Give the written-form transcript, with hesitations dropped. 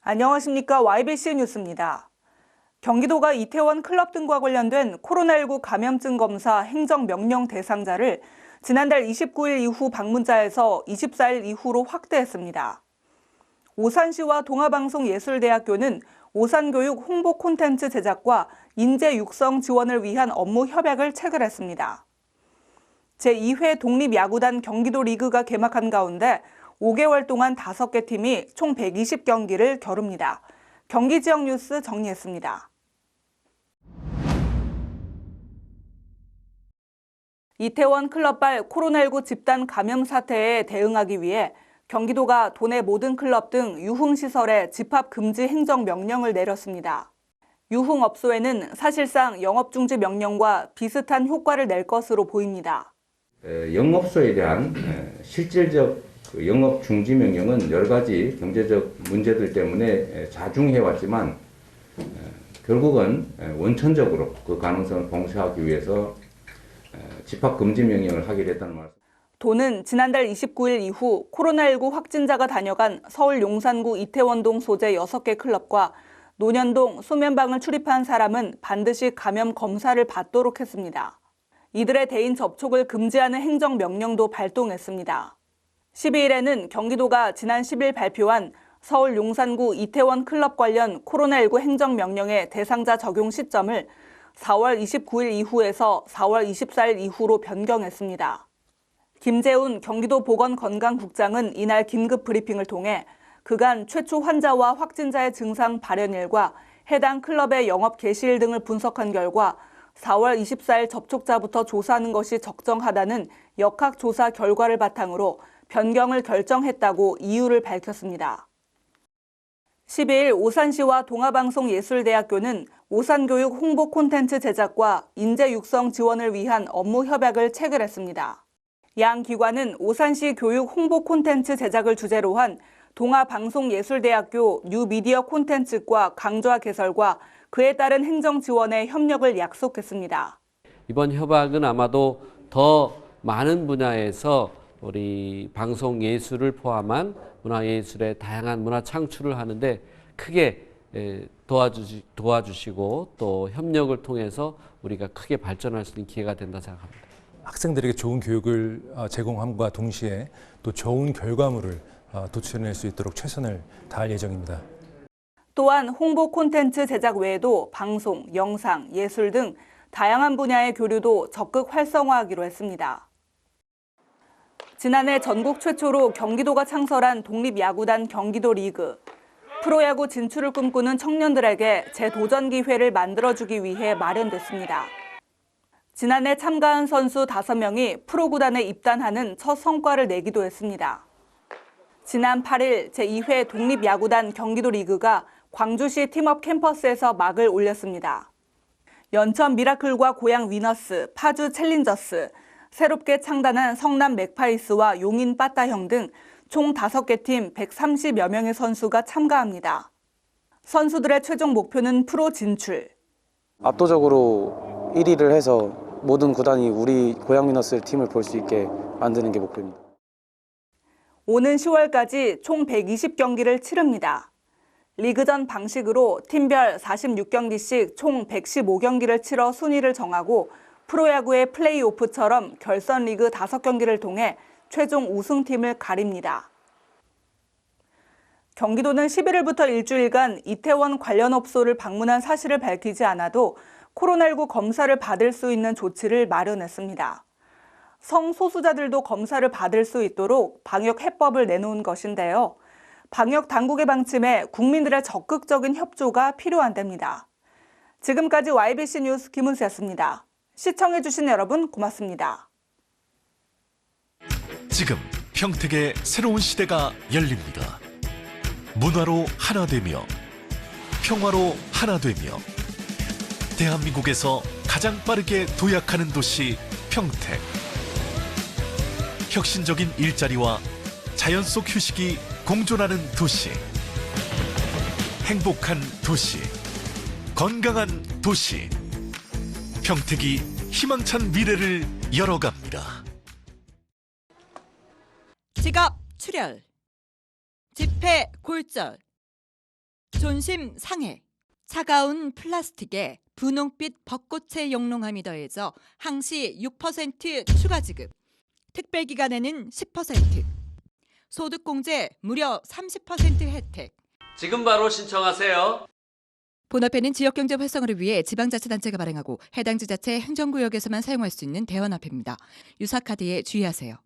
안녕하십니까. YBC 뉴스입니다. 경기도가 이태원 클럽 등과 관련된 코로나19 감염증 검사 행정명령 대상자를 지난달 29일 이후 방문자에서 24일 이후로 확대했습니다. 오산시와 동아방송예술대학교는 오산교육 홍보 콘텐츠 제작과 인재 육성 지원을 위한 업무 협약을 체결했습니다. 제2회 독립야구단 경기도 리그가 개막한 가운데 5개월 동안 5개 팀이 총 120경기를 겨룹니다. 경기 지역 뉴스 정리했습니다. 이태원 클럽발 코로나19 집단 감염 사태에 대응하기 위해 경기도가 도내 모든 클럽 등 유흥시설에 집합 금지 행정명령을 내렸습니다. 유흥업소에는 사실상 영업중지 명령과 비슷한 효과를 낼 것으로 보입니다. 영업소에 대한 실질적 영업 중지 명령은 여러 가지 경제적 문제들 때문에 자중해왔지만 결국은 원천적으로 그 가능성을 봉쇄하기 위해서 집합 금지 명령을 하게 됐다는 말씀. 도는 지난달 29일 이후 코로나19 확진자가 다녀간 서울 용산구 이태원동 소재 6개 클럽과 논현동 소면방을 출입한 사람은 반드시 감염 검사를 받도록 했습니다. 이들의 대인 접촉을 금지하는 행정명령도 발동했습니다. 12일에는 경기도가 지난 10일 발표한 서울 용산구 이태원 클럽 관련 코로나19 행정명령의 대상자 적용 시점을 4월 29일 이후에서 4월 24일 이후로 변경했습니다. 김재훈 경기도 보건건강국장은 이날 긴급 브리핑을 통해 그간 최초 환자와 확진자의 증상 발현일과 해당 클럽의 영업 개시일 등을 분석한 결과 4월 24일 접촉자부터 조사하는 것이 적정하다는 역학조사 결과를 바탕으로 변경을 결정했다고 이유를 밝혔습니다. 12일 오산시와 동아방송예술대학교는 오산교육 홍보 콘텐츠 제작과 인재 육성 지원을 위한 업무 협약을 체결했습니다. 양 기관은 오산시 교육 홍보 콘텐츠 제작을 주제로 한 동아방송예술대학교 뉴미디어 콘텐츠과 강좌 개설과 그에 따른 행정 지원에 협력을 약속했습니다. 이번 협약은 아마도 더 많은 분야에서 우리 방송 예술을 포함한 문화예술의 다양한 문화 창출을 하는데 크게 도와주시고 또 협력을 통해서 우리가 크게 발전할 수 있는 기회가 된다 생각합니다. 학생들에게 좋은 교육을 제공함과 동시에 또 좋은 결과물을 도출해낼 수 있도록 최선을 다할 예정입니다. 또한 홍보 콘텐츠 제작 외에도 방송, 영상, 예술 등 다양한 분야의 교류도 적극 활성화하기로 했습니다. 지난해 전국 최초로 경기도가 창설한 독립야구단 경기도 리그. 프로야구 진출을 꿈꾸는 청년들에게 재도전 기회를 만들어주기 위해 마련됐습니다. 지난해 참가한 선수 5명이 프로구단에 입단하는 첫 성과를 내기도 했습니다. 지난 8일 제2회 독립야구단 경기도 리그가 광주시 팀업 캠퍼스에서 막을 올렸습니다. 연천 미라클과 고양 위너스, 파주 챌린저스, 새롭게 창단한 성남 맥파이스와 용인 빠따형 등 총 5개 팀 130여 명의 선수가 참가합니다. 선수들의 최종 목표는 프로 진출. 압도적으로 1위를 해서 모든 구단이 우리 고양 위너스 팀을 볼 수 있게 만드는 게 목표입니다. 오는 10월까지 총 120경기를 치릅니다. 리그전 방식으로 팀별 46경기씩 총 115경기를 치러 순위를 정하고 프로야구의 플레이오프처럼 결선 리그 5경기를 통해 최종 우승팀을 가립니다. 경기도는 11일부터 일주일간 이태원 관련 업소를 방문한 사실을 밝히지 않아도 코로나19 검사를 받을 수 있는 조치를 마련했습니다. 성소수자들도 검사를 받을 수 있도록 방역 해법을 내놓은 것인데요. 방역 당국의 방침에 국민들의 적극적인 협조가 필요한답니다. 지금까지 YBC 뉴스 김은수였습니다. 시청해주신 여러분 고맙습니다. 지금 평택의 새로운 시대가 열립니다. 문화로 하나 되며 평화로 하나 되며 대한민국에서 가장 빠르게 도약하는 도시 평택. 혁신적인 일자리와 자연 속 휴식이 공존하는 도시. 행복한 도시. 건강한 도시. 평택이 희망찬 미래를 열어갑니다. 지갑 출혈, 집회 골절, 존심 상해. 차가운 플라스틱에 분홍빛 벚꽃의 영롱함이 더해져 항시 6% 추가 지급. 특별 기간에는 10%. 소득공제 무려 30% 혜택. 지금 바로 신청하세요. 본화폐는 지역경제 활성화를 위해 지방자치단체가 발행하고 해당 지자체 행정구역에서만 사용할 수 있는 대환화폐입니다. 유사카드에 주의하세요.